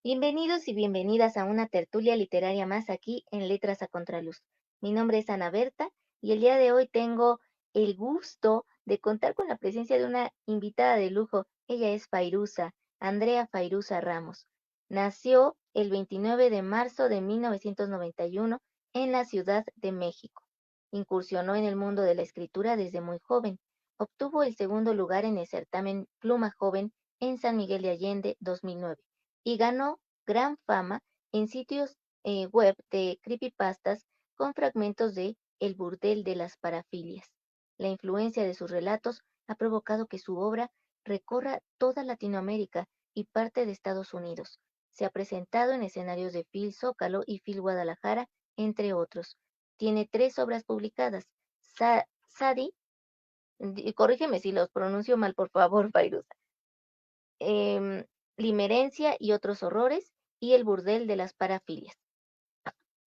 Bienvenidos y bienvenidas a una tertulia literaria más aquí en Letras a Contraluz. Mi nombre es Ana Berta y el día de hoy tengo el gusto de contar con la presencia de una invitada de lujo. Ella es Fairuza, Andrea Fairuza Ramos. Nació el 29 de marzo de 1991 en la Ciudad de México. Incursionó en el mundo de la escritura desde muy joven. Obtuvo el segundo lugar en el certamen Pluma Joven en San Miguel de Allende 2009 y ganó gran fama en sitios web de creepypastas con fragmentos de El burdel de las parafilias. La influencia de sus relatos ha provocado que su obra recorra toda Latinoamérica y parte de Estados Unidos. Se ha presentado en escenarios de Phil Zócalo y Phil Guadalajara, entre otros. Tiene 3 obras publicadas. Sadi, y corrígeme si los pronuncio mal, por favor, Fairuza. em, Limerencia y otros horrores, y El burdel de las parafilias.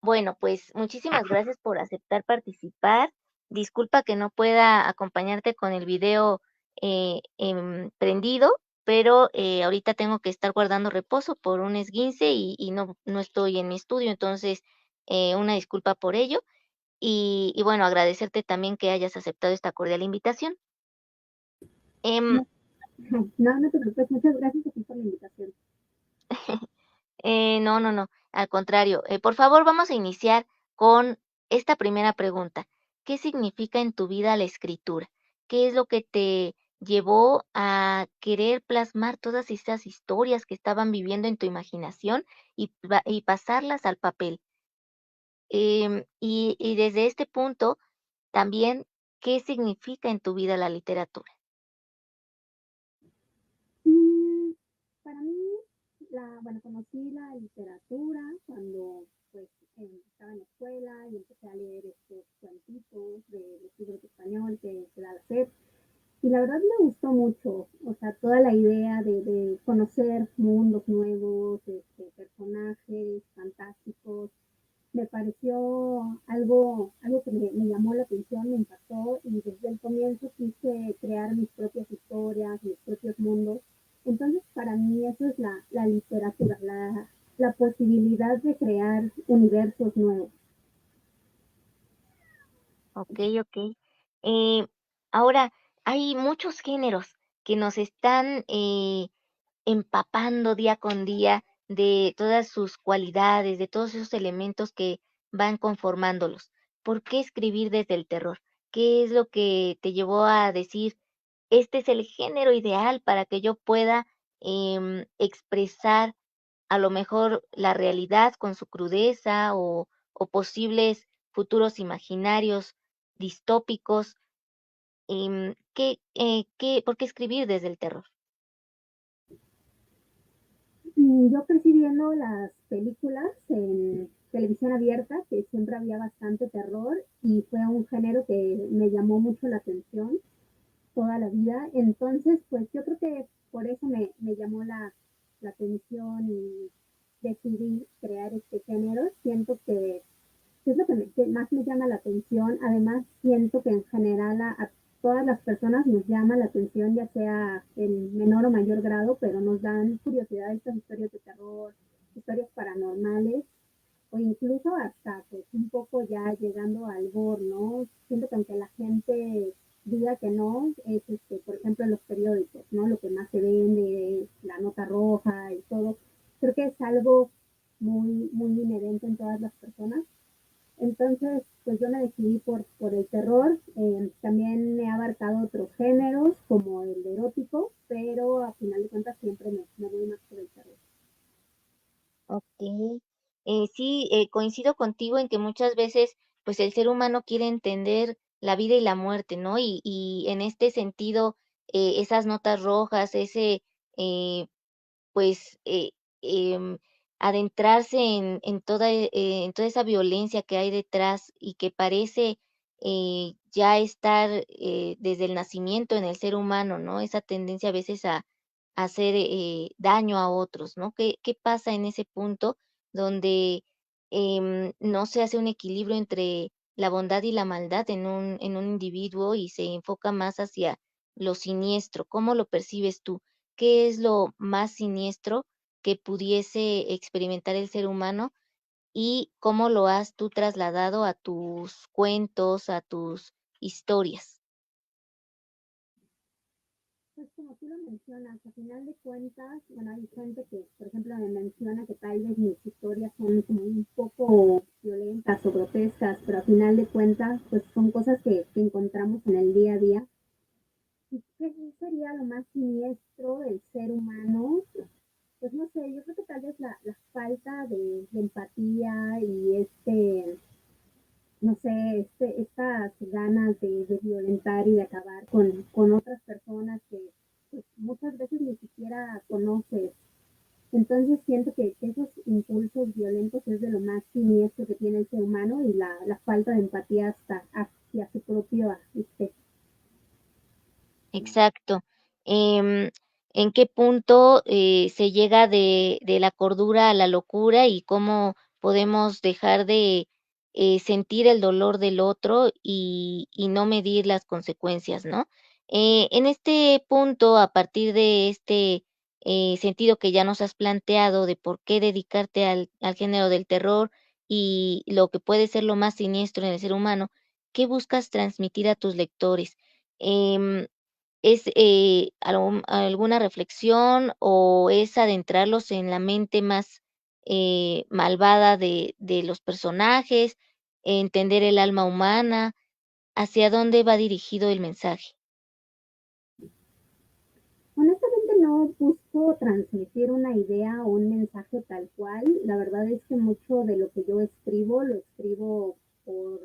Bueno, pues muchísimas gracias por aceptar participar. Disculpa que no pueda acompañarte con el video prendido, pero ahorita tengo que estar guardando reposo por un esguince y no estoy en mi estudio, entonces una disculpa por ello. Y bueno, agradecerte también que hayas aceptado esta cordial invitación. Em, No, no te preocupes, muchas gracias a ti por la invitación. No, no, no, al contrario. Por favor, vamos a iniciar con esta primera pregunta. ¿Qué significa en tu vida la escritura? ¿Qué es lo que te llevó a querer plasmar todas esas historias que estaban viviendo en tu imaginación y pasarlas al papel? Y desde este punto, también, ¿qué significa en tu vida la literatura? Mm, para mí, bueno, conocí la literatura cuando pues estaba en la escuela y empecé a leer estos cuentitos de los libros de español que da la SEP. Y la verdad me gustó mucho, o sea, toda la idea de conocer mundos nuevos, personajes fantásticos, me pareció algo que me llamó la atención, me impactó y desde el comienzo quise crear mis propias historias, mis propios mundos. Entonces, para mí eso es la literatura, la posibilidad de crear universos nuevos. Ok, ok. Eh, Ahora, hay muchos géneros que nos están empapando día con día de todas sus cualidades, de todos esos elementos que van conformándolos. ¿Por qué escribir desde el terror? ¿Qué es lo que te llevó a decir, este es el género ideal para que yo pueda expresar a lo mejor la realidad con su crudeza o posibles futuros imaginarios distópicos? ¿Por qué escribir desde el terror? Yo crecí viendo las películas en televisión abierta, que siempre había bastante terror y fue un género que me llamó mucho la atención toda la vida. Entonces, pues yo creo que por eso me llamó la atención y decidí crear este género. Siento que es lo que más me llama la atención. Además, siento que en general a todas las personas nos llama la atención, ya sea en menor o mayor grado, pero nos dan curiosidad estas historias de terror, historias paranormales, o incluso hasta pues un poco ya llegando al gore, ¿no? Siento que aunque la gente diga que no, es por ejemplo en los periódicos, ¿no? Lo que más se vende, la nota roja y todo. Creo que es algo muy inherente en todas las personas. Entonces, pues yo me decidí por el terror. También he abarcado otros géneros como el erótico, pero a final de cuentas siempre me voy más por el terror. Ok. Sí, coincido contigo en que muchas veces, pues el ser humano quiere entender la vida y la muerte, ¿no? Y en este sentido, esas notas rojas, eh, pues, adentrarse en toda esa violencia que hay detrás y que parece ya estar desde el nacimiento en el ser humano, ¿no? Esa tendencia a veces a hacer daño a otros, ¿no? ¿Qué pasa en ese punto donde no se hace un equilibrio entre la bondad y la maldad en un individuo y se enfoca más hacia lo siniestro? ¿Cómo lo percibes tú? ¿Qué es lo más siniestro que pudiese experimentar el ser humano y cómo lo has tú trasladado a tus cuentos, a tus historias. Pues como tú lo mencionas, a final de cuentas, bueno, hay gente que, por ejemplo, me menciona que tal vez mis historias son como un poco violentas o grotescas, pero a final de cuentas, pues son cosas que encontramos en el día a día. ¿Y qué sería lo más siniestro del ser humano? Pues no sé, yo creo que tal vez la falta de empatía y no sé, estas ganas de violentar y de acabar con otras personas que pues, muchas veces ni siquiera conoces. Entonces siento que esos impulsos violentos es de lo más siniestro que tiene el ser humano y la falta de empatía hasta hacia su propio este, Exacto. Em, ¿En qué punto se llega de la cordura a la locura y cómo podemos dejar de sentir el dolor del otro y no medir las consecuencias, ¿no? En este punto, a partir de este sentido que ya nos has planteado de por qué dedicarte al género del terror y lo que puede ser lo más siniestro en el ser humano, ¿qué buscas transmitir a tus lectores? Em, ¿Es alguna reflexión o es adentrarlos en la mente más malvada de los personajes, entender el alma humana? ¿Hacia dónde va dirigido el mensaje? honestamente no busco transmitir una idea o un mensaje tal cual. La verdad es que mucho de lo que yo escribo lo escribo por,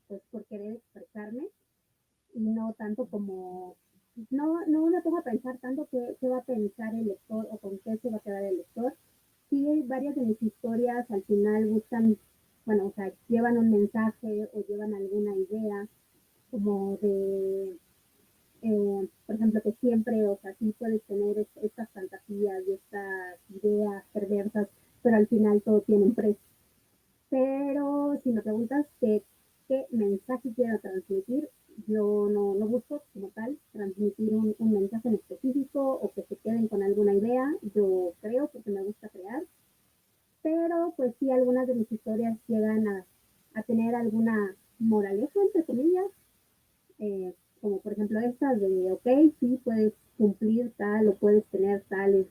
pues, por querer expresarme y no tanto como, no me pongo a pensar tanto qué va a pensar el lector o con qué se va a quedar el lector. Sí, varias de mis historias al final buscan, bueno, o sea, llevan un mensaje o llevan alguna idea como de por ejemplo, que siempre, o sea, sí puedes tener estas fantasías y estas ideas perversas, pero al final todo tiene un precio. Pero si me preguntas qué mensaje quiero transmitir, yo no busco como tal transmitir un mensaje en específico o que se queden con alguna idea. Yo creo porque me gusta crear, pero pues sí, algunas de mis historias llegan a tener alguna moraleja, entre comillas, como por ejemplo estas de, ok, sí puedes cumplir tal o puedes tener tales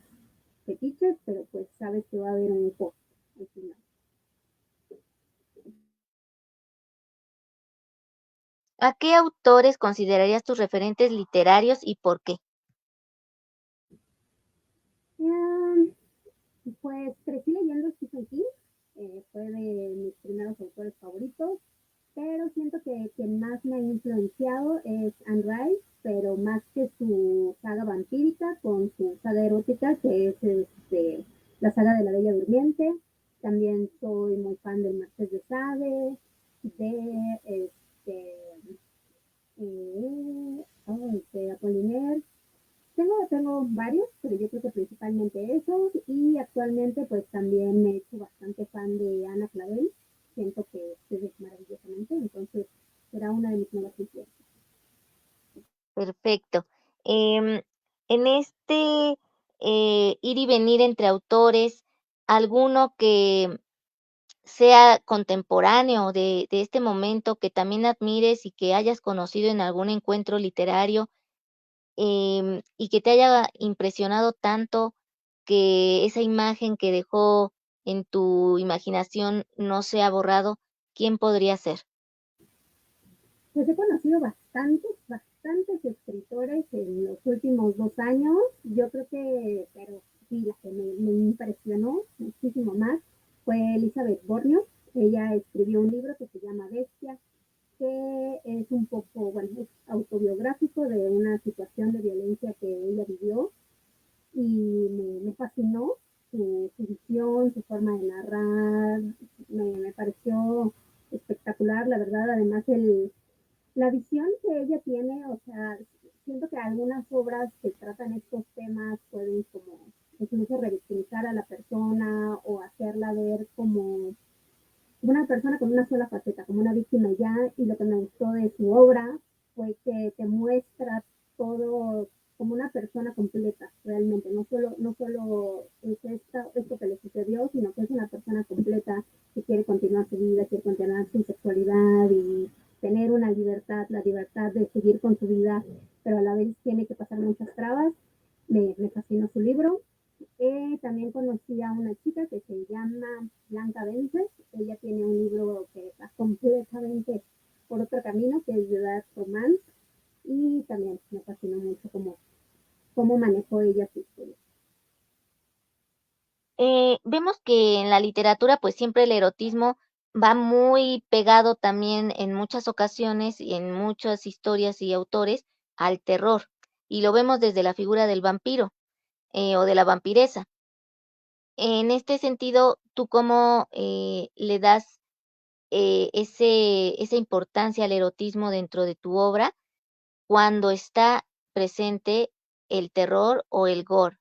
fetiches, pero pues sabes que va a haber un costo al final. ¿A qué autores considerarías tus referentes literarios y por qué? Um, pues crecí leyendo Stephen King, fue de mis primeros autores favoritos, pero siento que quien más me ha influenciado es Anne Rice, pero más que su saga vampírica con su saga erótica, que es la saga de la Bella Durmiente. También soy muy fan del Marqués de Sade, de Apollinaire. Tengo varios, pero yo creo que principalmente esos. Y actualmente pues también me he hecho bastante fan de Ana Clavel. Siento que escribe maravillosamente, entonces será una de mis nuevas influencias. Perfecto. Em, en este ir y venir entre autores, ¿alguno que sea contemporáneo de este momento que también admires y que hayas conocido en algún encuentro literario y que te haya impresionado tanto que esa imagen que dejó en tu imaginación no se ha borrado? ¿Quién podría ser? Pues he conocido bastantes escritores en los últimos 2 años. Yo creo que, pero sí, la que me impresionó muchísimo más fue Elizabeth Borneo. Ella escribió un libro que se llama Bestia, que es un poco, bueno, es autobiográfico de una situación de violencia que ella vivió y me fascinó su visión, su forma de narrar, me pareció espectacular, la verdad, además la visión que ella tiene, o sea, siento que algunas obras que tratan estos temas pueden como incluso revictimizar a la persona o hacerla ver como una persona con una sola faceta, como una víctima ya, y lo que me gustó de su obra fue que te muestra todo como una persona completa, realmente, no solo solo es esto que le sucedió, sino que es una persona completa que quiere continuar su vida, quiere continuar su sexualidad y tener una libertad, la libertad de seguir con su vida, pero a la vez tiene que pasar muchas trabas. Me fascinó su libro. También conocí a una chica que se llama Blanca Vences. Ella tiene un libro que está completamente por otro camino, que es de Dark Romance. Y también me fascinó mucho cómo manejó ella su historia. Vemos que en la literatura, pues siempre el erotismo va muy pegado también en muchas ocasiones y en muchas historias y autores al terror. Y lo vemos desde la figura del vampiro o de la vampiresa. En este sentido, ¿tú cómo le das esa importancia al erotismo dentro de tu obra cuando está presente el terror o el gore?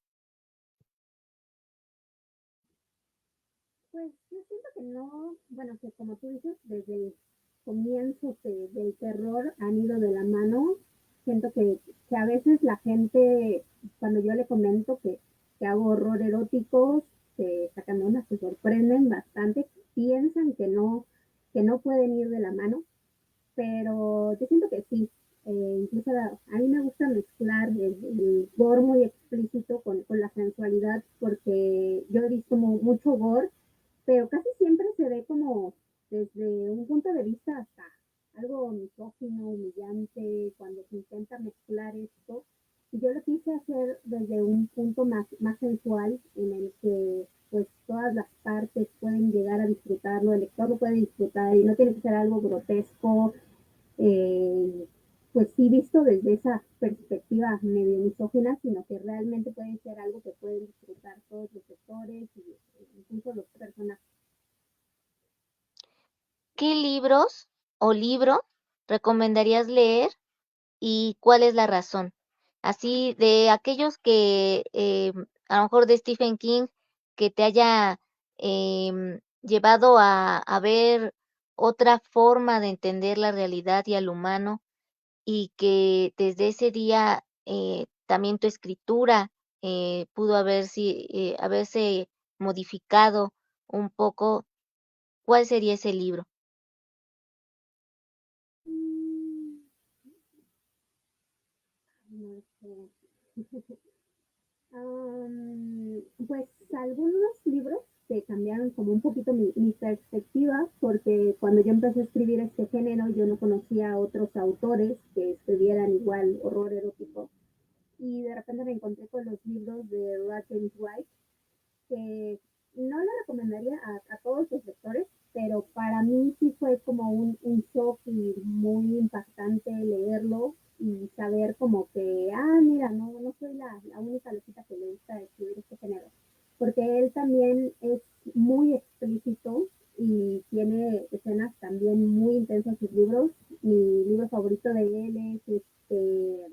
Pues yo siento que no, bueno, que como tú dices, desde el comienzo del terror han ido de la mano. Siento que a veces la gente, cuando yo le comento que hago horror erótico, se sacan de onda, se sorprenden bastante, piensan que no pueden ir de la mano, pero yo siento que sí. Incluso a mí me gusta mezclar el gore muy explícito con la sensualidad, porque yo he visto mucho gore, pero casi siempre se ve como desde un punto de vista hasta algo misógino, humillante, cuando se intenta mezclar esto. Y yo lo quise hacer desde un punto más sensual, en el que pues todas las partes pueden llegar a disfrutarlo, el lector lo puede disfrutar y no tiene que ser algo grotesco, eh, pues sí visto desde esa perspectiva medio misógina, sino que realmente puede ser algo que pueden disfrutar todos los sectores y incluso los personajes. ¿Qué libros o libro recomendarías leer y cuál es la razón? Así, de aquellos que a lo mejor de Stephen King, que te haya llevado a ver otra forma de entender la realidad y al humano y que desde ese día también tu escritura pudo haberse modificado un poco. ¿Cuál sería ese libro? Mm, no sé. Pues algunos libros que cambiaron como un poquito mi perspectiva, porque cuando yo empecé a escribir este género, yo no conocía a otros autores que escribieran igual horror erótico. Y de repente me encontré con los libros de James White, que no le recomendaría a todos los lectores, pero para mí sí fue como un shock y muy impactante leerlo y saber como que, mira, no soy la única loquita que le gusta escribir este género, porque él también es muy explícito y tiene escenas también muy intensas en sus libros. Mi libro favorito de él es eh,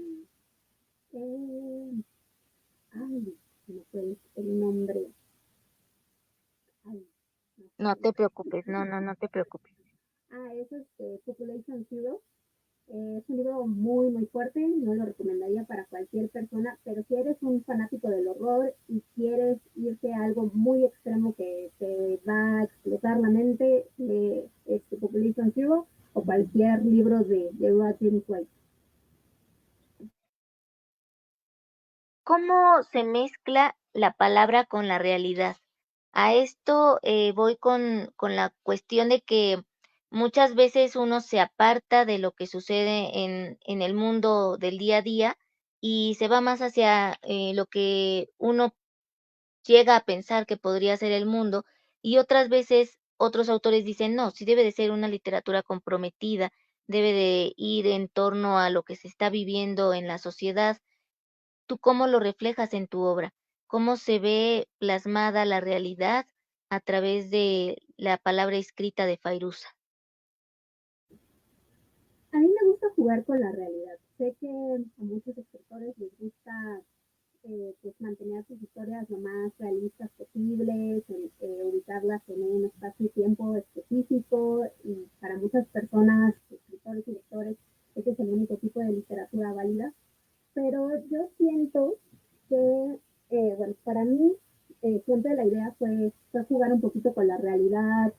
ay, no fue el nombre. Ay, no No sé. te preocupes, no te preocupes. Es Population Zero. Es un libro muy, muy fuerte, no lo recomendaría para cualquier persona, pero si eres un fanático del horror y quieres irte a algo muy extremo que te va a explotar la mente, Population Zero o cualquier libro de James White. ¿Cómo se mezcla la palabra con la realidad? A esto voy con la cuestión de que muchas veces uno se aparta de lo que sucede en el mundo del día a día y se va más hacia lo que uno llega a pensar que podría ser el mundo, y otras veces otros autores dicen, no, sí debe de ser una literatura comprometida, debe de ir en torno a lo que se está viviendo en la sociedad. ¿Tú cómo lo reflejas en tu obra? ¿Cómo se ve plasmada la realidad a través de la palabra escrita de Fairuza? A mí me gusta jugar con la realidad. Sé que a muchos escritores les gusta pues mantener sus historias lo más realistas posibles, ubicarlas en un espacio y tiempo específico, y para muchas personas, escritores y lectores, ese es el único tipo de literatura válida. Pero yo siento que, bueno, para mí siempre la idea fue jugar un poquito con la realidad,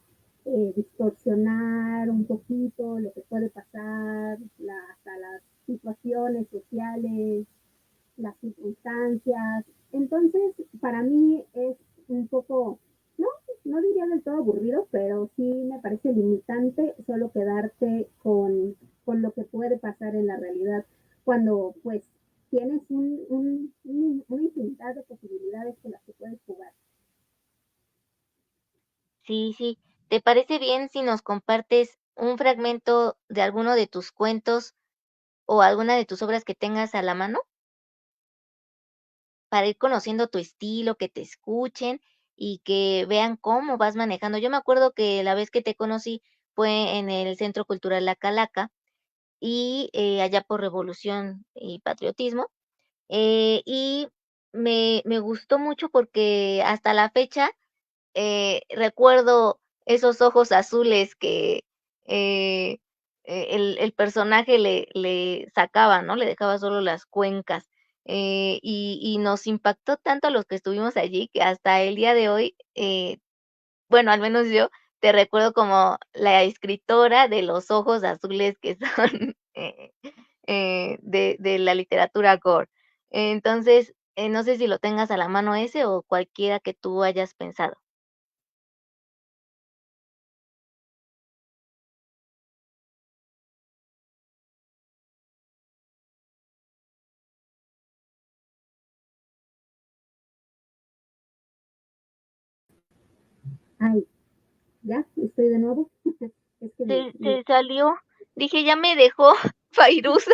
distorsionar un poquito lo que puede pasar, hasta las situaciones sociales, las circunstancias. Entonces, para mí es un poco, no, no diría del todo aburrido, pero sí me parece limitante solo quedarte con lo que puede pasar en la realidad, cuando pues tienes una infinidad de posibilidades con las que puedes jugar. Sí, sí. ¿Te parece bien si nos compartes un fragmento de alguno de tus cuentos o alguna de tus obras que tengas a la mano para ir conociendo tu estilo, que te escuchen y que vean cómo vas manejando? Yo me acuerdo que la vez que te conocí fue en el Centro Cultural La Calaca y allá por Revolución y Patriotismo. Y me gustó mucho porque hasta la fecha recuerdo esos ojos azules que eh, el personaje le sacaba, ¿no? Le dejaba solo las cuencas. Y nos impactó tanto a los que estuvimos allí que hasta el día de hoy, bueno, al menos yo te recuerdo como la escritora de los ojos azules que son de la literatura gore. Entonces, no sé si lo tengas a la mano ese o cualquiera que tú hayas pensado. Ay, ya, estoy de nuevo. Es que Se salió, dije, ya me dejó Fairuza.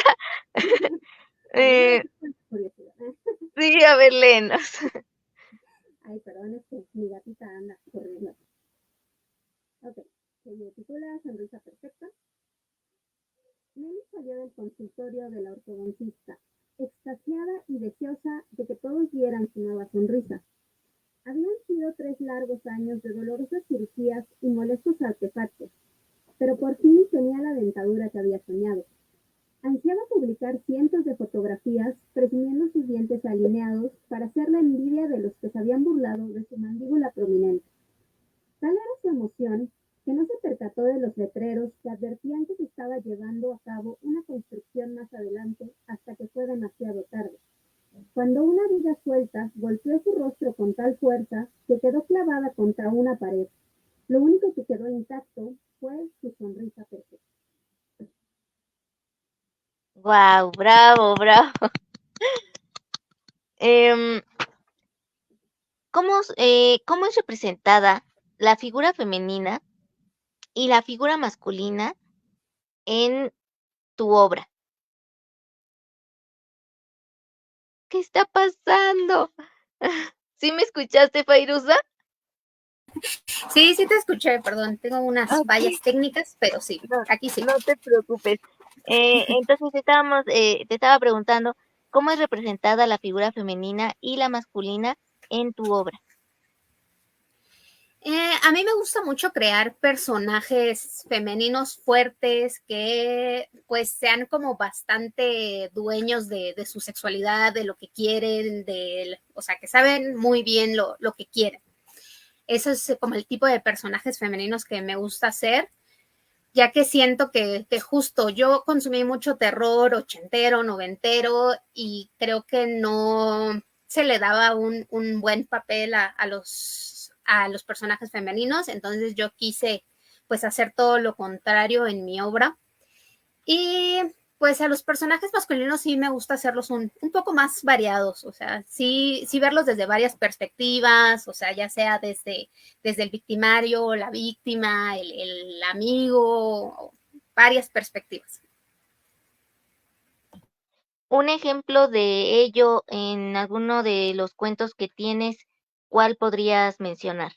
a ver, Eh, curiosidad. sí, a ver, léenos. Ay, perdón, es que mi gatita anda corriendo. Ok, se titula Sonrisa Perfecta. Nelly salió del consultorio de la ortodoncista, extasiada y deseosa de que todos vieran su nueva sonrisa. Habían sido 3 largos años de dolorosas cirugías y molestos artefactos, pero por fin tenía la dentadura que había soñado. Ansiaba publicar cientos de fotografías presumiendo sus dientes alineados para hacer la envidia de los que se habían burlado de su mandíbula prominente. Tal era su emoción que no se percató de los letreros que advertían que se estaba llevando a cabo una construcción más adelante hasta que fue demasiado tarde. Cuando una viga suelta golpeó su rostro con tal fuerza que quedó clavada contra una pared. Lo único que quedó intacto fue su sonrisa perfecta. Wow, bravo, bravo. Em, ¿Cómo es representada la figura femenina y la figura masculina en tu obra? ¿Qué está pasando? ¿Sí me escuchaste, Fairuza? Sí, sí te escuché, perdón, tengo unas Ok, fallas técnicas, pero sí, no, aquí sí. no te preocupes. Entonces te estaba preguntando, ¿cómo es representada la figura femenina y la masculina en tu obra? A mí me gusta mucho crear personajes femeninos fuertes que pues sean como bastante dueños de su sexualidad, de lo que quieren, o sea, que saben muy bien lo que quieren. Eso es como el tipo de personajes femeninos que me gusta hacer, ya que siento que justo yo consumí mucho terror ochentero, noventero y creo que no se le daba un buen papel a los personajes femeninos, entonces yo quise pues hacer todo lo contrario en mi obra y pues a los personajes masculinos sí me gusta hacerlos un poco más variados, o sea, sí verlos desde varias perspectivas, o sea, ya sea desde el victimario, la víctima, el amigo, varias perspectivas. Un ejemplo de ello en alguno de los cuentos que tienes, ¿cuál podrías mencionar?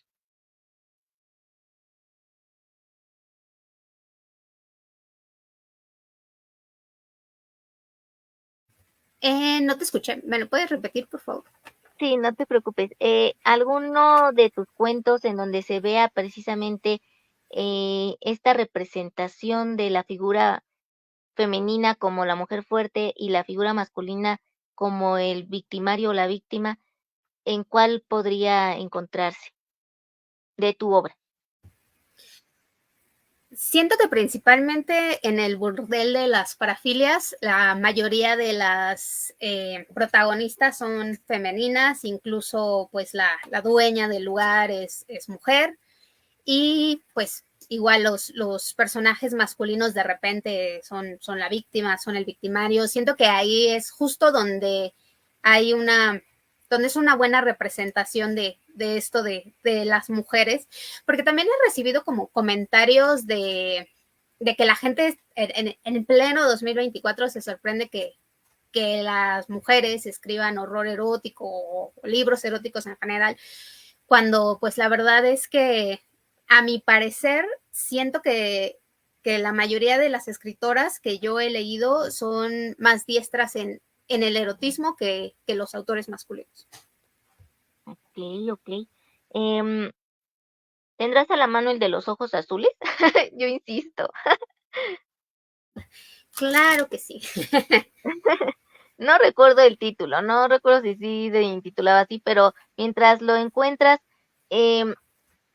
No te escuché, ¿me lo puedes repetir, por favor? Sí, no te preocupes. ¿Alguno de tus cuentos en donde se vea precisamente esta representación de la figura femenina como la mujer fuerte y la figura masculina como el victimario o la víctima? ¿en cuál podría encontrarse de tu obra? Siento que principalmente en el burdel de las parafilias, la mayoría de las protagonistas son femeninas, incluso pues la dueña del lugar es mujer, y pues igual los personajes masculinos de repente son la víctima, son el victimario. Siento que ahí es justo donde hay donde es una buena representación de esto de las mujeres, porque también he recibido como comentarios de que la gente en pleno 2024 se sorprende que las mujeres escriban horror erótico o libros eróticos en general, cuando pues la verdad es que a mi parecer siento que la mayoría de las escritoras que yo he leído son más diestras en el erotismo que los autores masculinos. Ok, ok. Em, ¿Tendrás a la mano el de los ojos azules? Yo insisto. Claro que sí. No recuerdo el título, no recuerdo si sí se intitulaba así, pero mientras lo encuentras, em,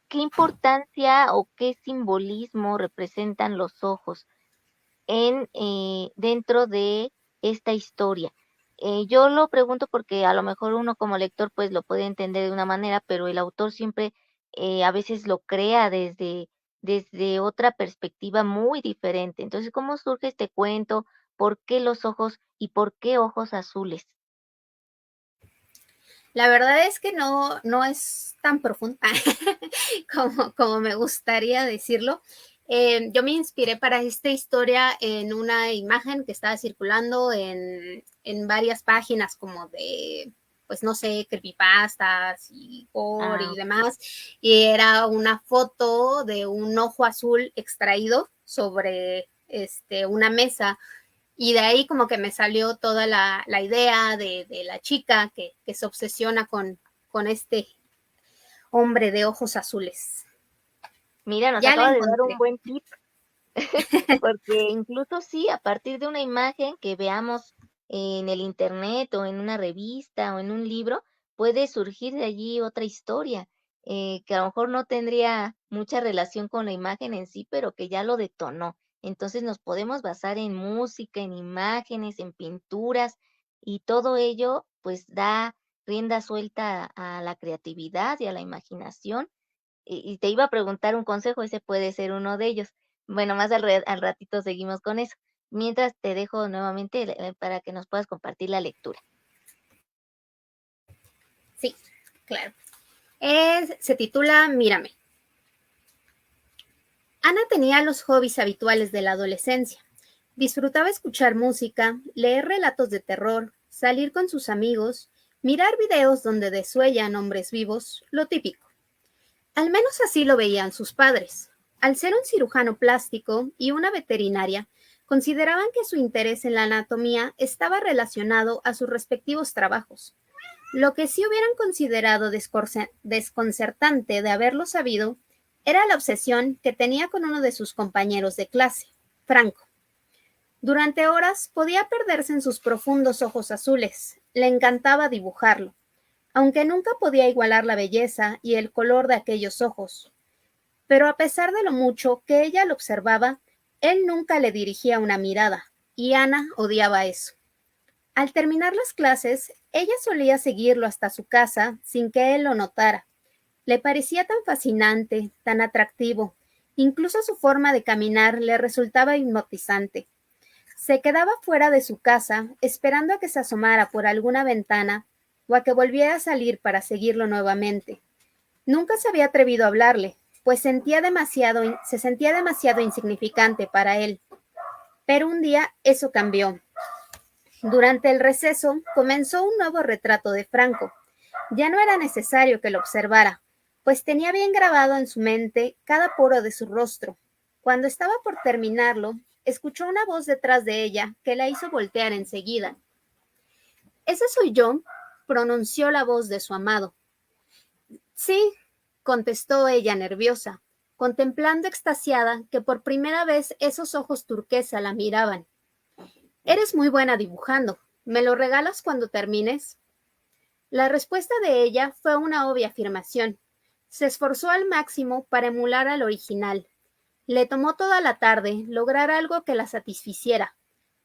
¿qué importancia o qué simbolismo representan los ojos dentro de esta historia? Yo lo pregunto porque a lo mejor uno como lector pues lo puede entender de una manera, pero el autor siempre a veces lo crea desde otra perspectiva muy diferente. Entonces, ¿cómo surge este cuento? ¿Por qué los ojos y por qué ojos azules? La verdad es que no es tan profunda como me gustaría decirlo. Yo me inspiré para esta historia en una imagen que estaba circulando en varias páginas como de, pues no sé, creepypastas y gore Ah, y demás. Y era una foto de un ojo azul extraído sobre una mesa, y de ahí como que me salió toda la idea de la chica que se obsesiona con este hombre de ojos azules. mira, nos Ya la acaba de dar un encontré. buen tip. Porque incluso sí, a partir de una imagen que veamos en el internet o en una revista o en un libro, puede surgir de allí otra historia, que a lo mejor no tendría mucha relación con la imagen en sí, pero que ya lo detonó. Entonces nos podemos basar en música, en imágenes, en pinturas, y todo ello pues da rienda suelta a la creatividad y a la imaginación. Y te iba a preguntar un consejo, ese puede ser uno de ellos. Bueno, más al ratito seguimos con eso. Mientras te dejo nuevamente para que nos puedas compartir la lectura. Sí, claro. Se titula Mírame. Ana tenía los hobbies habituales de la adolescencia. Disfrutaba escuchar música, leer relatos de terror, salir con sus amigos, mirar videos donde desuellan hombres vivos, lo típico. Al menos así lo veían sus padres. Al ser un cirujano plástico y una veterinaria, consideraban que su interés en la anatomía estaba relacionado a sus respectivos trabajos. Lo que sí hubieran considerado desconcertante de haberlo sabido era la obsesión que tenía con uno de sus compañeros de clase, Franco. Durante horas podía perderse en sus profundos ojos azules. Le encantaba dibujarlo, aunque nunca podía igualar la belleza y el color de aquellos ojos. Pero a pesar de lo mucho que ella lo observaba, él nunca le dirigía una mirada, y Ana odiaba eso. Al terminar las clases, ella solía seguirlo hasta su casa sin que él lo notara. Le parecía tan fascinante, tan atractivo, incluso su forma de caminar le resultaba hipnotizante. Se quedaba fuera de su casa, esperando a que se asomara por alguna ventana o a que volviera a salir para seguirlo nuevamente. Nunca se había atrevido a hablarle, pues se sentía demasiado insignificante para él. Pero un día eso cambió. Durante el receso comenzó un nuevo retrato de Franco. Ya no era necesario que lo observara, pues tenía bien grabado en su mente cada poro de su rostro. Cuando estaba por terminarlo, escuchó una voz detrás de ella que la hizo voltear enseguida. «¿Ese soy yo?», pronunció la voz de su amado. «Sí», contestó ella nerviosa, contemplando extasiada que por primera vez esos ojos turquesa la miraban. «Eres muy buena dibujando. ¿Me lo regalas cuando termines?». La respuesta de ella fue una obvia afirmación. Se esforzó al máximo para emular al original. Le tomó toda la tarde lograr algo que la satisficiera.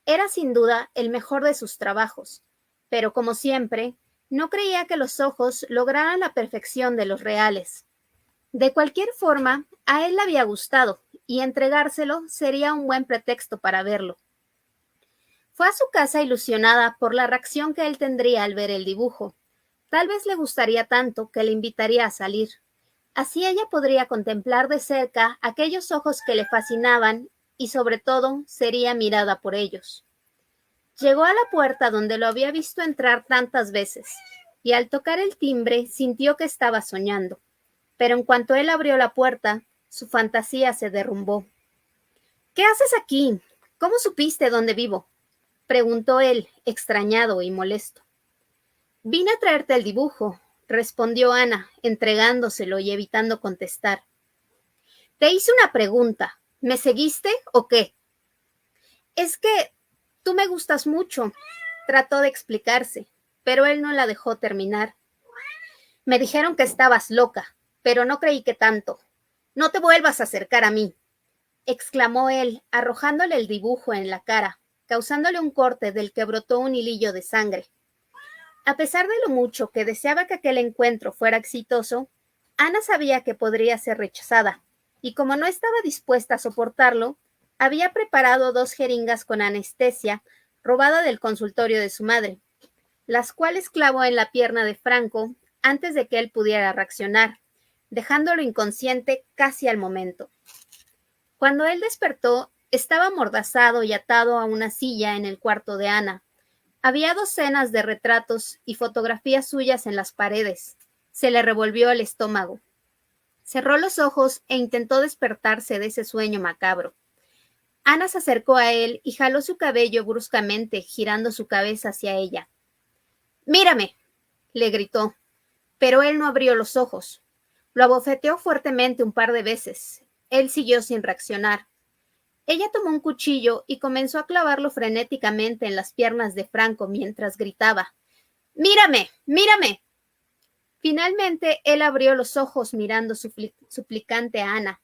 Era sin duda el mejor de sus trabajos, pero como siempre, no creía que los ojos lograran la perfección de los reales. De cualquier forma, a él le había gustado, y entregárselo sería un buen pretexto para verlo. Fue a su casa ilusionada por la reacción que él tendría al ver el dibujo. Tal vez le gustaría tanto que le invitaría a salir. Así ella podría contemplar de cerca aquellos ojos que le fascinaban y sobre todo sería mirada por ellos. Llegó a la puerta donde lo había visto entrar tantas veces y al tocar el timbre sintió que estaba soñando. Pero en cuanto él abrió la puerta, su fantasía se derrumbó. ¿Qué haces aquí? ¿Cómo supiste dónde vivo? Preguntó él, extrañado y molesto. Vine a traerte el dibujo, respondió Ana, entregándoselo y evitando contestar. Te hice una pregunta. ¿Me seguiste o qué? Es que tú me gustas mucho, trató de explicarse, pero él no la dejó terminar. Me dijeron que estabas loca, pero no creí que tanto. No te vuelvas a acercar a mí, exclamó él, arrojándole el dibujo en la cara, causándole un corte del que brotó un hilillo de sangre. A pesar de lo mucho que deseaba que aquel encuentro fuera exitoso, Ana sabía que podría ser rechazada, y como no estaba dispuesta a soportarlo, había preparado 2 jeringas con anestesia robada del consultorio de su madre, las cuales clavó en la pierna de Franco antes de que él pudiera reaccionar, dejándolo inconsciente casi al momento. Cuando él despertó, estaba amordazado y atado a una silla en el cuarto de Ana. Había docenas de retratos y fotografías suyas en las paredes. Se le revolvió el estómago. Cerró los ojos e intentó despertarse de ese sueño macabro. Ana se acercó a él y jaló su cabello bruscamente, girando su cabeza hacia ella. «Mírame», le gritó, pero él no abrió los ojos. Lo abofeteó fuertemente un par de veces. Él siguió sin reaccionar. Ella tomó un cuchillo y comenzó a clavarlo frenéticamente en las piernas de Franco mientras gritaba: «¡Mírame! ¡Mírame!». Finalmente, él abrió los ojos mirando suplicante a Ana.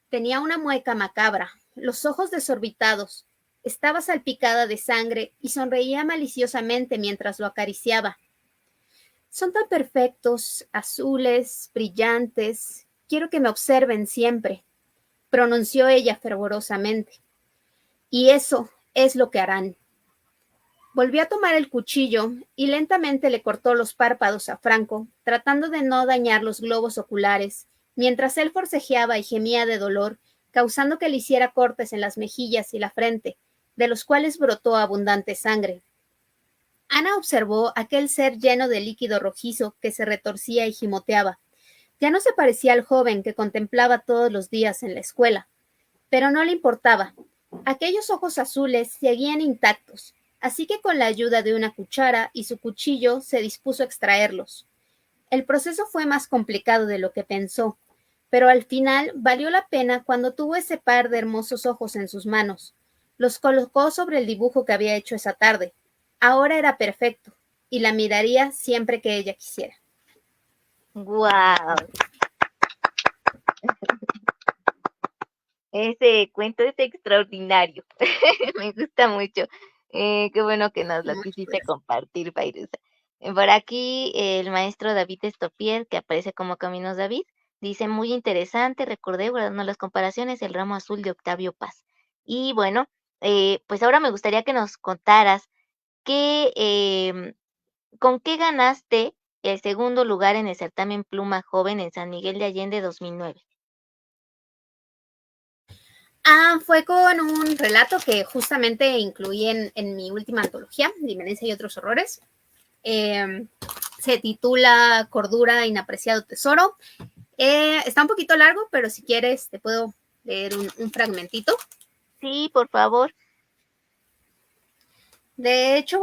Tenía una mueca macabra, los ojos desorbitados, estaba salpicada de sangre y sonreía maliciosamente mientras lo acariciaba. «Son tan perfectos, azules, brillantes. Quiero que me observen siempre», pronunció ella fervorosamente. «Y eso es lo que harán». Volvió a tomar el cuchillo y lentamente le cortó los párpados a Franco, tratando de no dañar los globos oculares, mientras él forcejeaba y gemía de dolor, causando que le hiciera cortes en las mejillas y la frente, de los cuales brotó abundante sangre. Ana observó aquel ser lleno de líquido rojizo que se retorcía y gimoteaba. Ya no se parecía al joven que contemplaba todos los días en la escuela, pero no le importaba. Aquellos ojos azules seguían intactos, así que con la ayuda de una cuchara y su cuchillo se dispuso a extraerlos. El proceso fue más complicado de lo que pensó, pero al final valió la pena cuando tuvo ese par de hermosos ojos en sus manos. Los colocó sobre el dibujo que había hecho esa tarde. Ahora era perfecto, y la miraría siempre que ella quisiera. ¡Guau! Ese cuento es extraordinario. Me gusta mucho. Qué bueno que nos lo quisiste compartir, Pairusa. Por aquí, el maestro David Estopier, que aparece como Caminos David, dice: muy interesante, recordé, guardando las comparaciones, El ramo azul de Octavio Paz. Y bueno, pues ahora me gustaría que nos contaras con qué ganaste el segundo lugar en el certamen Pluma Joven en San Miguel de Allende 2009. Fue con un relato que justamente incluí en mi última antología, Dimenencia y otros horrores. Se titula Cordura, inapreciado tesoro. Está un poquito largo, pero si quieres te puedo leer un fragmentito. Sí, por favor. De hecho,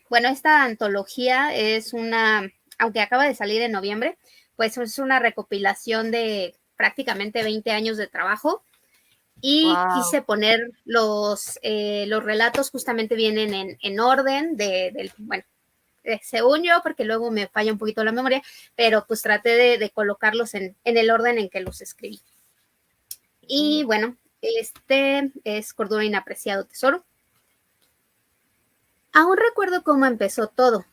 bueno, esta antología es aunque acaba de salir en noviembre, pues es una recopilación de prácticamente 20 años de trabajo. Y Wow. quise poner los relatos, justamente vienen en orden bueno, según yo, porque luego me falla un poquito la memoria, pero pues traté de colocarlos en el orden en que los escribí. Y bueno, este es Cordura Inapreciado Tesoro. Aún recuerdo cómo empezó todo.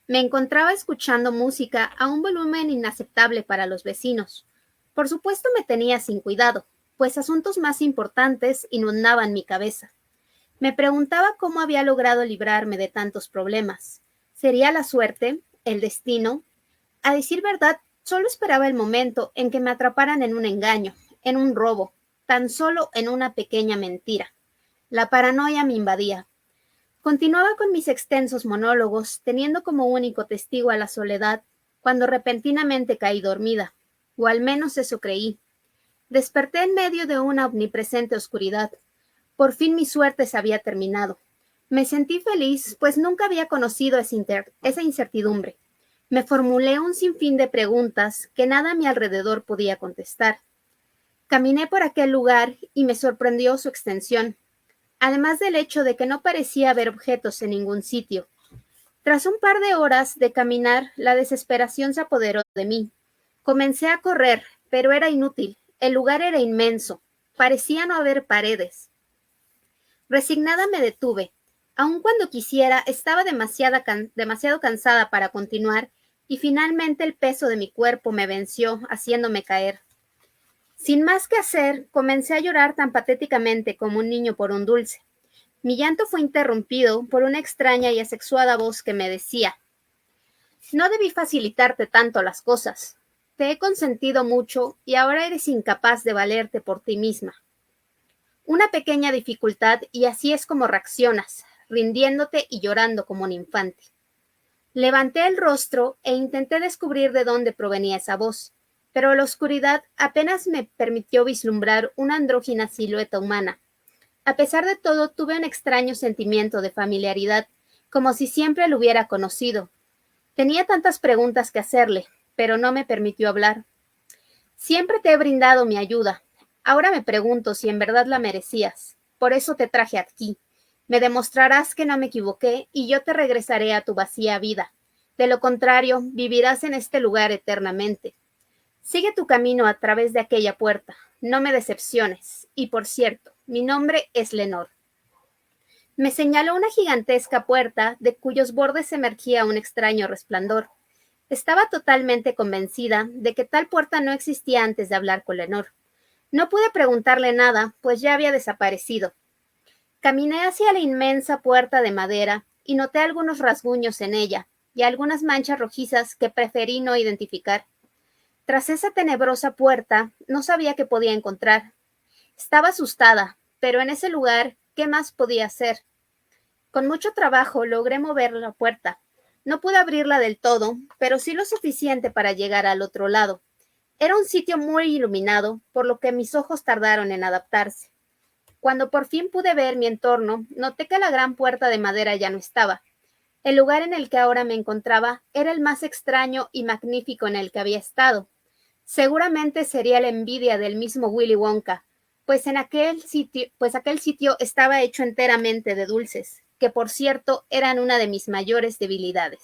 Me encontraba escuchando música a un volumen inaceptable para los vecinos. Por supuesto me tenía sin cuidado, pues asuntos más importantes inundaban mi cabeza. Me preguntaba cómo había logrado librarme de tantos problemas. ¿Sería la suerte? ¿El destino? A decir verdad, solo esperaba el momento en que me atraparan en un engaño, en un robo, tan solo en una pequeña mentira. La paranoia me invadía. Continuaba con mis extensos monólogos, teniendo como único testigo a la soledad, cuando repentinamente caí dormida, o al menos eso creí. Desperté en medio de una omnipresente oscuridad. Por fin mi suerte se había terminado. Me sentí feliz, pues nunca había conocido esa incertidumbre. Me formulé un sinfín de preguntas que nada a mi alrededor podía contestar. Caminé por aquel lugar y me sorprendió su extensión, además del hecho de que no parecía haber objetos en ningún sitio. Tras un par de horas de caminar, la desesperación se apoderó de mí. Comencé a correr, pero era inútil. El lugar era inmenso. Parecía no haber paredes. Resignada me detuve. Aun cuando quisiera, estaba demasiado cansada para continuar, y finalmente el peso de mi cuerpo me venció, haciéndome caer. Sin más que hacer, comencé a llorar tan patéticamente como un niño por un dulce. Mi llanto fue interrumpido por una extraña y asexuada voz que me decía: «No debí facilitarte tanto las cosas. Te he consentido mucho y ahora eres incapaz de valerte por ti misma. Una pequeña dificultad y así es como reaccionas, rindiéndote y llorando como un infante». Levanté el rostro e intenté descubrir de dónde provenía esa voz, pero la oscuridad apenas me permitió vislumbrar una andrógina silueta humana. A pesar de todo, tuve un extraño sentimiento de familiaridad, como si siempre lo hubiera conocido. Tenía tantas preguntas que hacerle, pero no me permitió hablar. «Siempre te he brindado mi ayuda. Ahora me pregunto si en verdad la merecías. Por eso te traje aquí. Me demostrarás que no me equivoqué y yo te regresaré a tu vacía vida. De lo contrario, vivirás en este lugar eternamente. Sigue tu camino a través de aquella puerta. No me decepciones. Y por cierto, mi nombre es Lenore». Me señaló una gigantesca puerta de cuyos bordes emergía un extraño resplandor. Estaba totalmente convencida de que tal puerta no existía antes de hablar con Lenore. No pude preguntarle nada, pues ya había desaparecido. Caminé hacia la inmensa puerta de madera y noté algunos rasguños en ella y algunas manchas rojizas que preferí no identificar. Tras esa tenebrosa puerta no sabía qué podía encontrar. Estaba asustada, pero en ese lugar, ¿qué más podía hacer? Con mucho trabajo logré mover la puerta. No pude abrirla del todo, pero sí lo suficiente para llegar al otro lado. Era un sitio muy iluminado, por lo que mis ojos tardaron en adaptarse. Cuando por fin pude ver mi entorno, noté que la gran puerta de madera ya no estaba. El lugar en el que ahora me encontraba era el más extraño y magnífico en el que había estado. Seguramente sería la envidia del mismo Willy Wonka, pues aquel sitio estaba hecho enteramente de dulces, que por cierto eran una de mis mayores debilidades.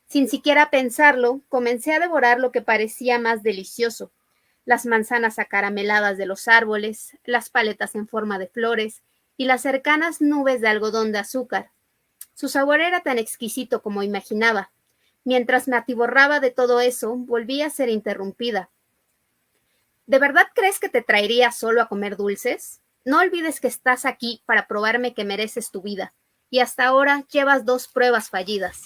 Sin siquiera pensarlo, comencé a devorar lo que parecía más delicioso: las manzanas acarameladas de los árboles, las paletas en forma de flores y las cercanas nubes de algodón de azúcar. Su sabor era tan exquisito como imaginaba. Mientras me atiborraba de todo eso, volví a ser interrumpida. ¿De verdad crees que te traería solo a comer dulces? No olvides que estás aquí para probarme que mereces tu vida, y hasta ahora llevas 2 pruebas fallidas.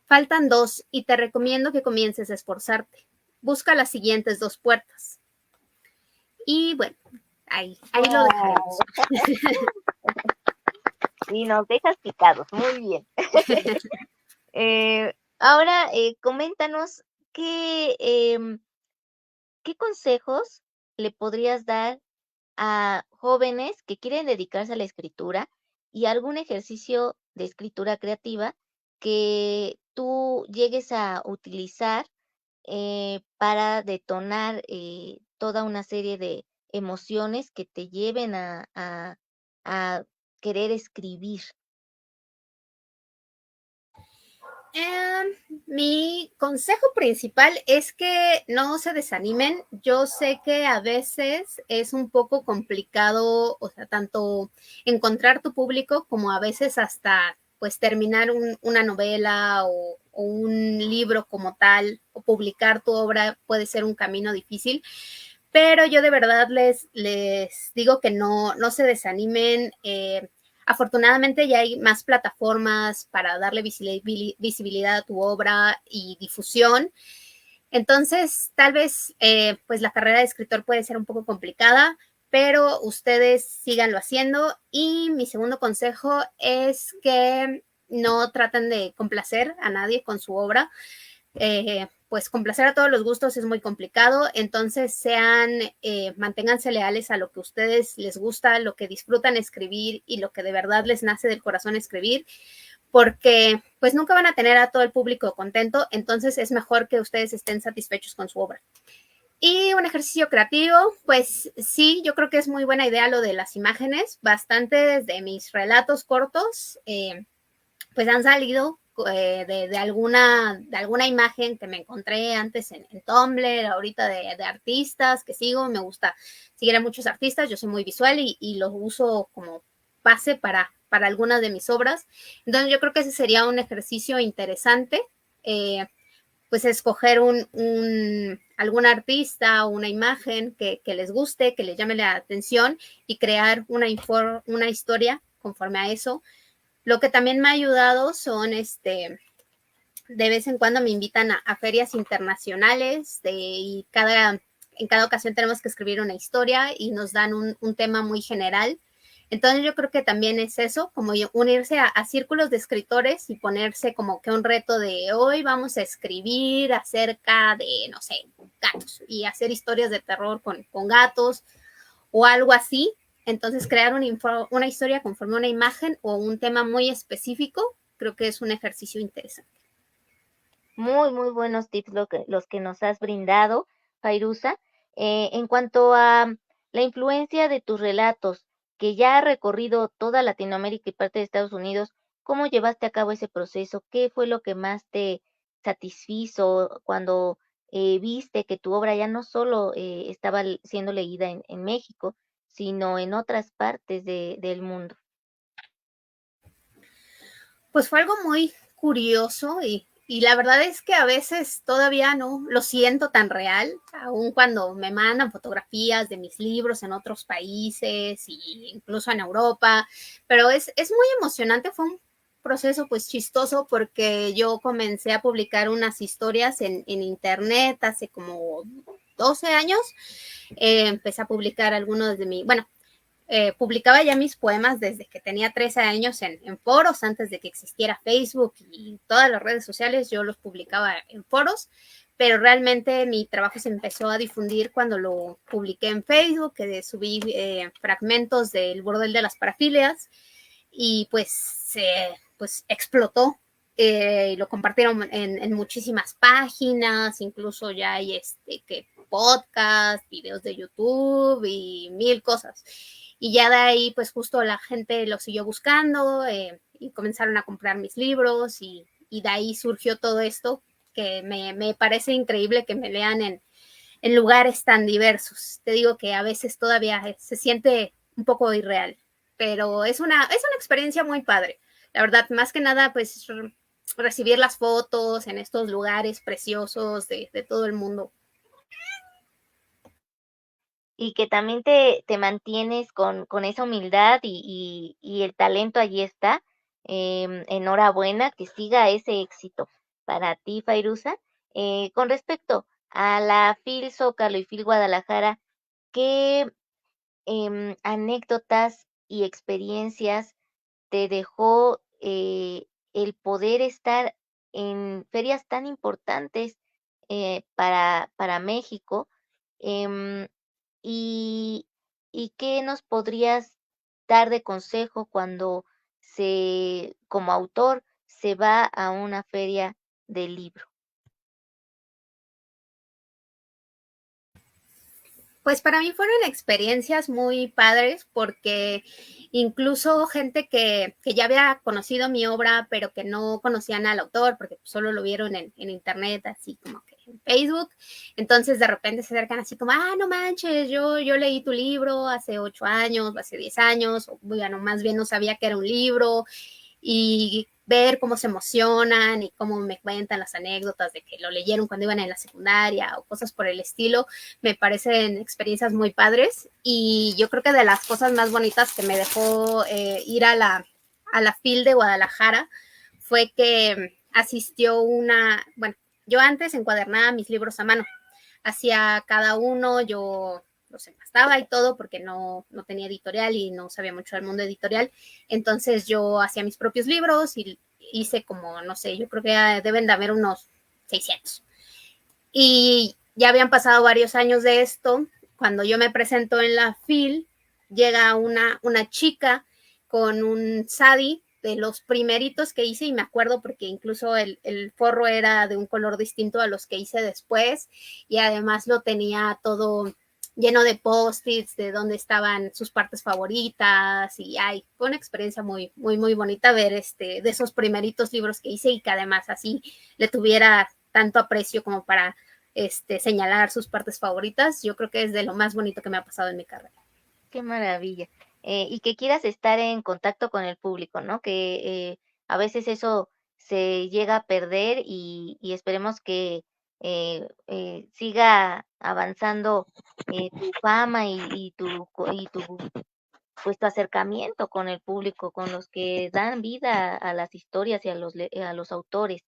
Faltan 2 y te recomiendo que comiences a esforzarte. Busca las siguientes 2 puertas. Y bueno, ahí lo dejaremos. Y nos dejas picados, muy bien. Ahora, coméntanos qué consejos le podrías dar a jóvenes que quieren dedicarse a la escritura y algún ejercicio de escritura creativa que tú llegues a utilizar para detonar toda una serie de emociones que te lleven a querer escribir. Mi consejo principal es que no se desanimen. Yo sé que a veces es un poco complicado, o sea, tanto encontrar tu público como a veces hasta pues terminar una novela o un libro como tal, o publicar tu obra puede ser un camino difícil, pero yo de verdad les digo que no se desanimen. Afortunadamente ya hay más plataformas para darle visibilidad a tu obra y difusión. Entonces, tal vez pues la carrera de escritor puede ser un poco complicada, pero ustedes síganlo haciendo. Y mi segundo consejo es que no traten de complacer a nadie con su obra. Pues complacer a todos los gustos es muy complicado, entonces manténganse leales a lo que a ustedes les gusta, lo que disfrutan escribir y lo que de verdad les nace del corazón escribir, porque pues nunca van a tener a todo el público contento, entonces es mejor que ustedes estén satisfechos con su obra. Y un ejercicio creativo, pues sí, yo creo que es muy buena idea lo de las imágenes. Bastantes de mis relatos cortos pues han salido de alguna imagen que me encontré antes en Tumblr, ahorita de artistas que sigo. Me gusta seguir a muchos artistas, yo soy muy visual y los uso como base para algunas de mis obras. Entonces yo creo que ese sería un ejercicio interesante, pues escoger algún artista o una imagen que les guste, que les llame la atención y crear una historia conforme a eso. Lo que también me ha ayudado son, de vez en cuando me invitan a ferias internacionales y en cada ocasión tenemos que escribir una historia y nos dan un tema muy general. Entonces yo creo que también es eso, como unirse a círculos de escritores y ponerse como que un reto de hoy vamos a escribir acerca de, no sé, gatos y hacer historias de terror con gatos o algo así. Entonces, crear una historia conforme a una imagen o un tema muy específico, creo que es un ejercicio interesante. Muy, muy buenos tips los que nos has brindado, Fairuza. En cuanto a la influencia de tus relatos, que ya ha recorrido toda Latinoamérica y parte de Estados Unidos, ¿cómo llevaste a cabo ese proceso? ¿Qué fue lo que más te satisfizo cuando viste que tu obra ya no solo estaba siendo leída en México, sino en otras partes del mundo? Pues fue algo muy curioso y la verdad es que a veces todavía no lo siento tan real, aun cuando me mandan fotografías de mis libros en otros países e incluso en Europa, pero es muy emocionante. Fue un proceso pues chistoso porque yo comencé a publicar unas historias en internet hace como 12 años. Empecé a publicar algunos de bueno, publicaba ya mis poemas desde que tenía 13 años en foros, antes de que existiera Facebook y todas las redes sociales. Yo los publicaba en foros, pero realmente mi trabajo se empezó a difundir cuando lo publiqué en Facebook, que subí fragmentos del Burdel de las Parafilias y pues explotó. Y lo compartieron en muchísimas páginas, incluso ya hay que podcast, videos de YouTube y mil cosas. Y ya de ahí, pues justo la gente lo siguió buscando y comenzaron a comprar mis libros y de ahí surgió todo esto que me parece increíble que me lean en lugares tan diversos. Te digo que a veces todavía se siente un poco irreal, pero es una experiencia muy padre. La verdad, más que nada, pues recibir las fotos en estos lugares preciosos de todo el mundo. Y que también te mantienes con esa humildad y el talento allí está. Enhorabuena, que siga ese éxito para ti, Fairuza. Con respecto a la FIL Zócalo y FIL Guadalajara, ¿qué anécdotas y experiencias te dejó el poder estar en ferias tan importantes para México? Em, y, ¿Y qué nos podrías dar de consejo cuando como autor, se va a una feria del libro? Pues para mí fueron experiencias muy padres porque incluso gente que ya había conocido mi obra, pero que no conocían al autor porque solo lo vieron en internet, así como que en Facebook. Entonces de repente se acercan así como, no manches, yo leí tu libro hace 8 años, hace 10 años, o bueno, más bien no sabía que era un libro, y ver cómo se emocionan y cómo me cuentan las anécdotas de que lo leyeron cuando iban en la secundaria o cosas por el estilo, me parecen experiencias muy padres. Y yo creo que de las cosas más bonitas que me dejó ir a la FIL de Guadalajara fue que asistió bueno, yo antes encuadernaba mis libros a mano, hacía cada uno, yo los empastaba y todo porque no tenía editorial y no sabía mucho del mundo editorial. Entonces yo hacía mis propios libros y hice como, no sé, yo creo que deben de haber unos 600. Y ya habían pasado varios años de esto. Cuando yo me presento en la FIL, llega una chica con un sadi de los primeritos que hice, y me acuerdo porque incluso el forro era de un color distinto a los que hice después, y además lo tenía todo lleno de post-its de dónde estaban sus partes favoritas, y fue una experiencia muy, muy, muy bonita ver de esos primeritos libros que hice, y que además así le tuviera tanto aprecio como para señalar sus partes favoritas. Yo creo que es de lo más bonito que me ha pasado en mi carrera. Qué maravilla. Y que quieras estar en contacto con el público, ¿no? Que a veces eso se llega a perder y esperemos que siga avanzando tu fama pues tu acercamiento con el público, con los que dan vida a las historias y a los autores.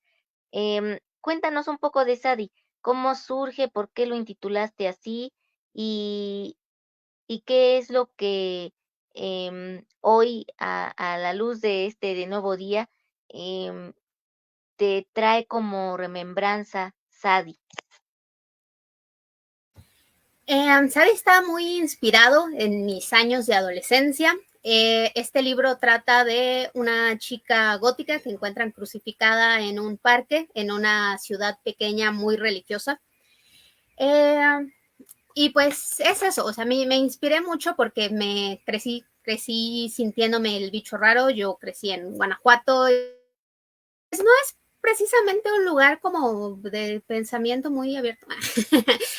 Cuéntanos un poco de Sadi, cómo surge, por qué lo intitulaste así y, y qué es lo que hoy, a la luz de de nuevo día, em, te trae como remembranza Sadi. Sadi está muy inspirado en mis años de adolescencia. Este libro trata de una chica gótica que encuentran crucificada en un parque en una ciudad pequeña muy religiosa. Eh, y pues es eso, o sea, me inspiré mucho porque me crecí sintiéndome el bicho raro. Yo crecí en Guanajuato. Pues no es precisamente un lugar como de pensamiento muy abierto.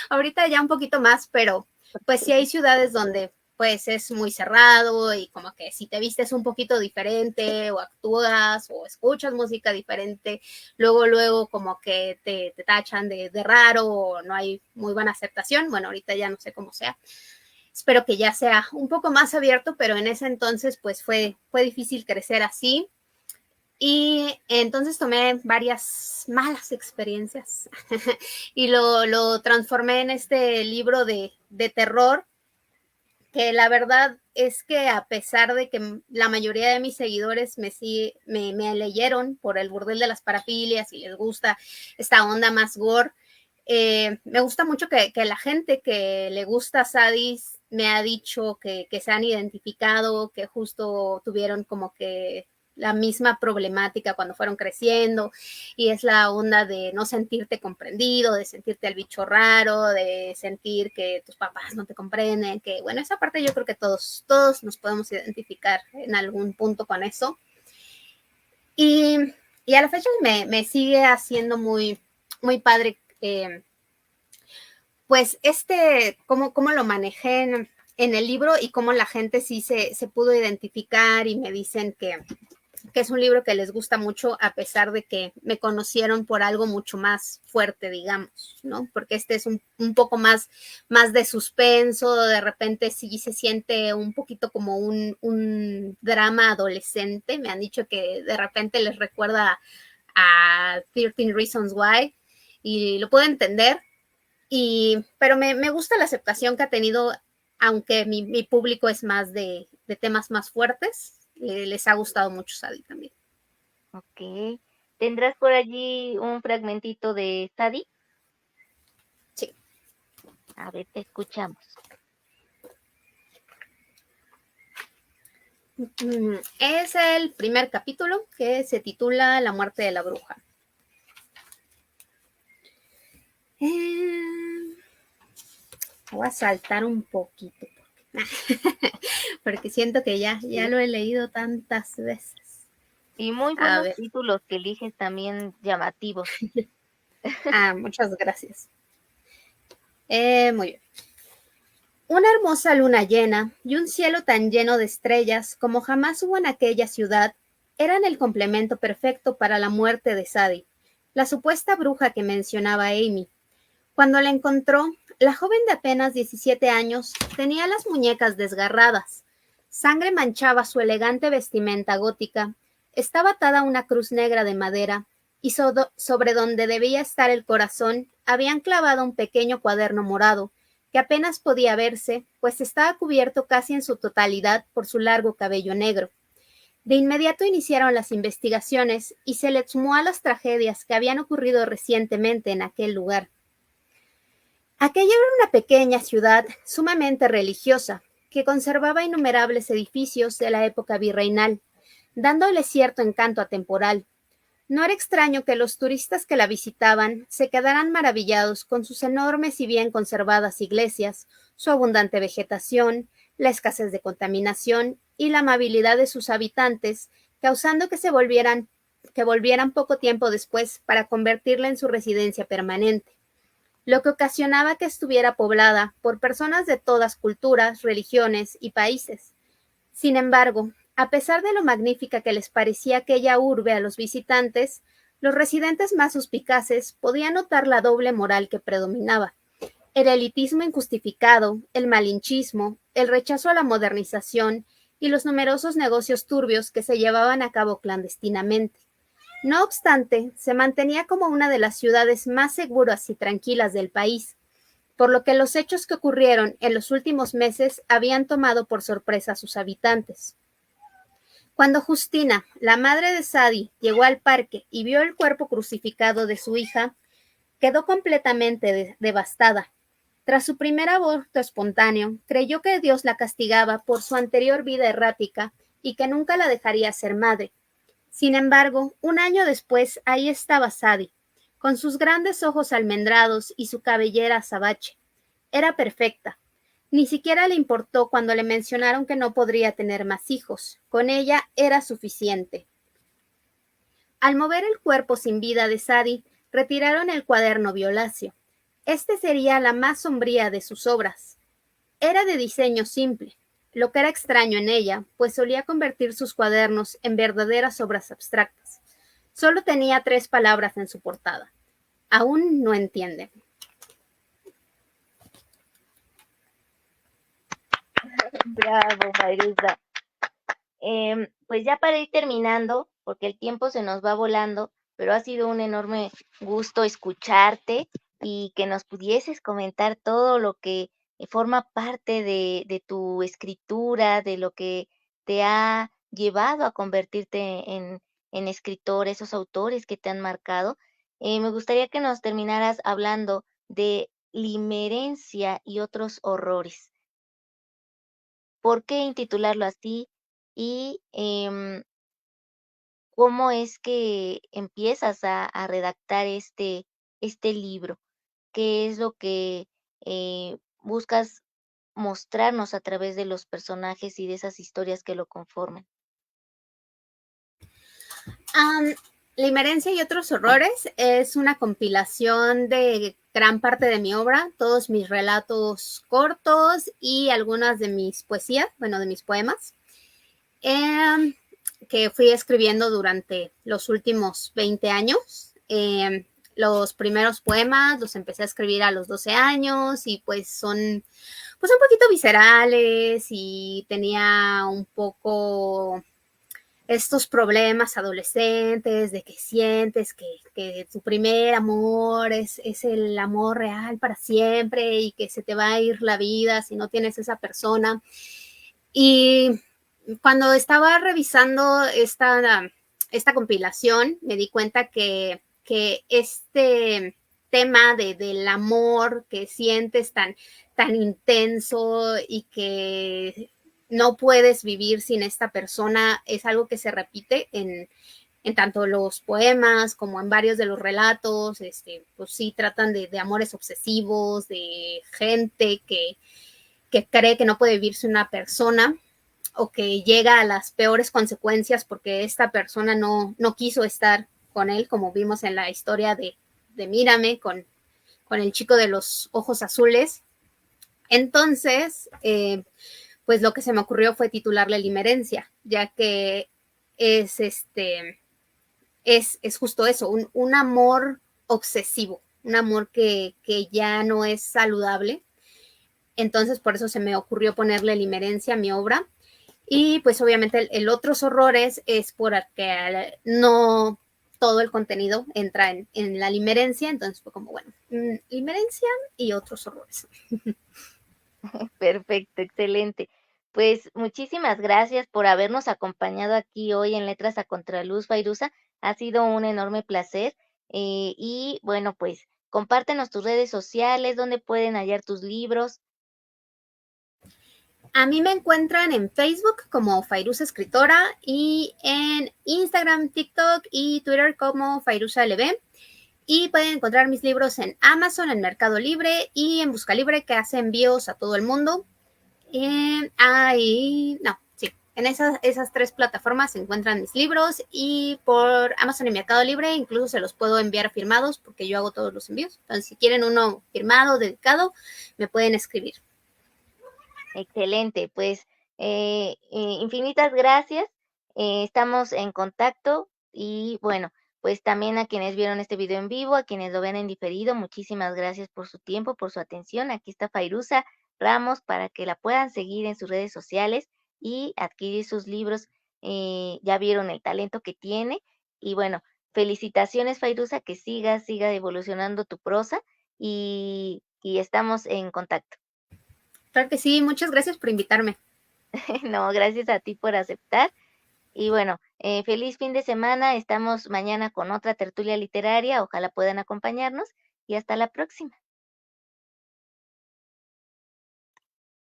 Ahorita ya un poquito más, pero pues sí hay ciudades donde pues es muy cerrado, y como que si te vistes un poquito diferente o actúas o escuchas música diferente, luego como que te tachan de raro o no hay muy buena aceptación. Bueno, ahorita ya no sé cómo sea. Espero que ya sea un poco más abierto, pero en ese entonces pues fue difícil crecer así. Y entonces tomé varias malas experiencias y lo transformé en este libro de terror, que la verdad es que a pesar de que la mayoría de mis seguidores me leyeron por el burdel de las parafilias y les gusta esta onda más gore, me gusta mucho que la gente que le gusta Sadis me ha dicho que se han identificado, que justo tuvieron como que la misma problemática cuando fueron creciendo, y es la onda de no sentirte comprendido, de sentirte el bicho raro, de sentir que tus papás no te comprenden, que bueno, esa parte yo creo que todos nos podemos identificar en algún punto con eso. Y a la fecha me sigue haciendo muy, muy padre pues cómo lo manejé en el libro, y cómo la gente sí se pudo identificar y me dicen que es un libro que les gusta mucho, a pesar de que me conocieron por algo mucho más fuerte, digamos, ¿no? Porque es un poco más de suspenso, de repente sí se siente un poquito como un drama adolescente. Me han dicho que de repente les recuerda a 13 Reasons Why, y lo puedo entender, pero me gusta la aceptación que ha tenido, aunque mi público es más de temas más fuertes. Les ha gustado mucho Sadi también. Ok. ¿Tendrás por allí un fragmentito de Sadi? Sí. A ver, te escuchamos. Es el primer capítulo, que se titula La muerte de la bruja. Voy a saltar un poquito porque siento que ya lo he leído tantas veces. Y muy A buenos ver. títulos que eliges también llamativos. Muchas gracias. Muy bien. Una hermosa luna llena y un cielo tan lleno de estrellas como jamás hubo en aquella ciudad eran el complemento perfecto para la muerte de Sadie, la supuesta bruja que mencionaba Amy. Cuando la encontró, la joven de apenas 17 años tenía las muñecas desgarradas. Sangre manchaba su elegante vestimenta gótica. Estaba atada a una cruz negra de madera y sobre donde debía estar el corazón habían clavado un pequeño cuaderno morado que apenas podía verse, pues estaba cubierto casi en su totalidad por su largo cabello negro. De inmediato iniciaron las investigaciones y se le sumó a las tragedias que habían ocurrido recientemente en aquel lugar. Aquella era una pequeña ciudad sumamente religiosa, que conservaba innumerables edificios de la época virreinal, dándole cierto encanto atemporal. No era extraño que los turistas que la visitaban se quedaran maravillados con sus enormes y bien conservadas iglesias, su abundante vegetación, la escasez de contaminación y la amabilidad de sus habitantes, causando que volvieran poco tiempo después para convertirla en su residencia permanente, lo que ocasionaba que estuviera poblada por personas de todas culturas, religiones y países. Sin embargo, a pesar de lo magnífica que les parecía aquella urbe a los visitantes, los residentes más suspicaces podían notar la doble moral que predominaba: el elitismo injustificado, el malinchismo, el rechazo a la modernización y los numerosos negocios turbios que se llevaban a cabo clandestinamente. No obstante, se mantenía como una de las ciudades más seguras y tranquilas del país, por lo que los hechos que ocurrieron en los últimos meses habían tomado por sorpresa a sus habitantes. Cuando Justina, la madre de Sadie, llegó al parque y vio el cuerpo crucificado de su hija, quedó completamente devastada. Tras su primer aborto espontáneo, creyó que Dios la castigaba por su anterior vida errática y que nunca la dejaría ser madre. Sin embargo, un año después, ahí estaba Sadie, con sus grandes ojos almendrados y su cabellera azabache. Era perfecta. Ni siquiera le importó cuando le mencionaron que no podría tener más hijos. Con ella era suficiente. Al mover el cuerpo sin vida de Sadie, retiraron el cuaderno violáceo. Este sería la más sombría de sus obras. Era de diseño simple, lo que era extraño en ella, pues solía convertir sus cuadernos en verdaderas obras abstractas. Solo tenía 3 palabras en su portada. Aún no entienden. Bravo, Mayrusda. Pues ya para ir terminando, porque el tiempo se nos va volando, pero ha sido un enorme gusto escucharte y que nos pudieses comentar todo lo que forma parte de tu escritura, de lo que te ha llevado a convertirte en escritor, esos autores que te han marcado. Me gustaría que nos terminaras hablando de limerencia y otros horrores. ¿Por qué intitularlo así? Y ¿cómo es que empiezas a redactar este libro? ¿Qué es lo que buscas mostrarnos a través de los personajes y de esas historias que lo conforman? Limerencia y otros horrores es una compilación de gran parte de mi obra, todos mis relatos cortos y algunas de mis poesías, bueno, de mis poemas, que fui escribiendo durante los últimos 20 años. Los primeros poemas los empecé a escribir a los 12 años y pues son pues un poquito viscerales y tenía un poco estos problemas adolescentes de que sientes que tu primer amor es el amor real para siempre y que se te va a ir la vida si no tienes esa persona. Y cuando estaba revisando esta compilación, me di cuenta que este tema del amor que sientes tan intenso y que no puedes vivir sin esta persona es algo que se repite en tanto los poemas como en varios de los relatos, pues sí tratan de amores obsesivos, de gente que cree que no puede vivirse una persona o que llega a las peores consecuencias porque esta persona no quiso estar con él, como vimos en la historia de Mírame con el chico de los ojos azules. Entonces, pues lo que se me ocurrió fue titularle Limerencia, ya que es es justo eso, un amor obsesivo, un amor que ya no es saludable. Entonces, por eso se me ocurrió ponerle Limerencia a mi obra. Y pues obviamente el otros horrores es porque no todo el contenido entra en la limerencia, entonces fue como, bueno, limerencia y otros horrores. Perfecto, excelente. Pues muchísimas gracias por habernos acompañado aquí hoy en Letras a Contraluz, Fairuza. Ha sido un enorme placer. Y bueno, pues compártenos tus redes sociales, donde pueden hallar tus libros. A mí me encuentran en Facebook como Fairuza Escritora y en Instagram, TikTok y Twitter como Fairuza LB. Y pueden encontrar mis libros en Amazon, en Mercado Libre y en Busca Libre, que hace envíos a todo el mundo. En esas tres plataformas se encuentran mis libros y por Amazon y Mercado Libre incluso se los puedo enviar firmados porque yo hago todos los envíos. Entonces, si quieren uno firmado, dedicado, me pueden escribir. Excelente, pues infinitas gracias. Estamos en contacto y bueno, pues también a quienes vieron este video en vivo, a quienes lo ven en diferido, muchísimas gracias por su tiempo, por su atención. Aquí está Fairuza Ramos para que la puedan seguir en sus redes sociales y adquirir sus libros. Ya vieron el talento que tiene y bueno, felicitaciones Fairuza, que siga evolucionando tu prosa y estamos en contacto. Claro que sí, muchas gracias por invitarme. No, gracias a ti por aceptar. Y bueno, feliz fin de semana. Estamos mañana con otra tertulia literaria. Ojalá puedan acompañarnos y hasta la próxima.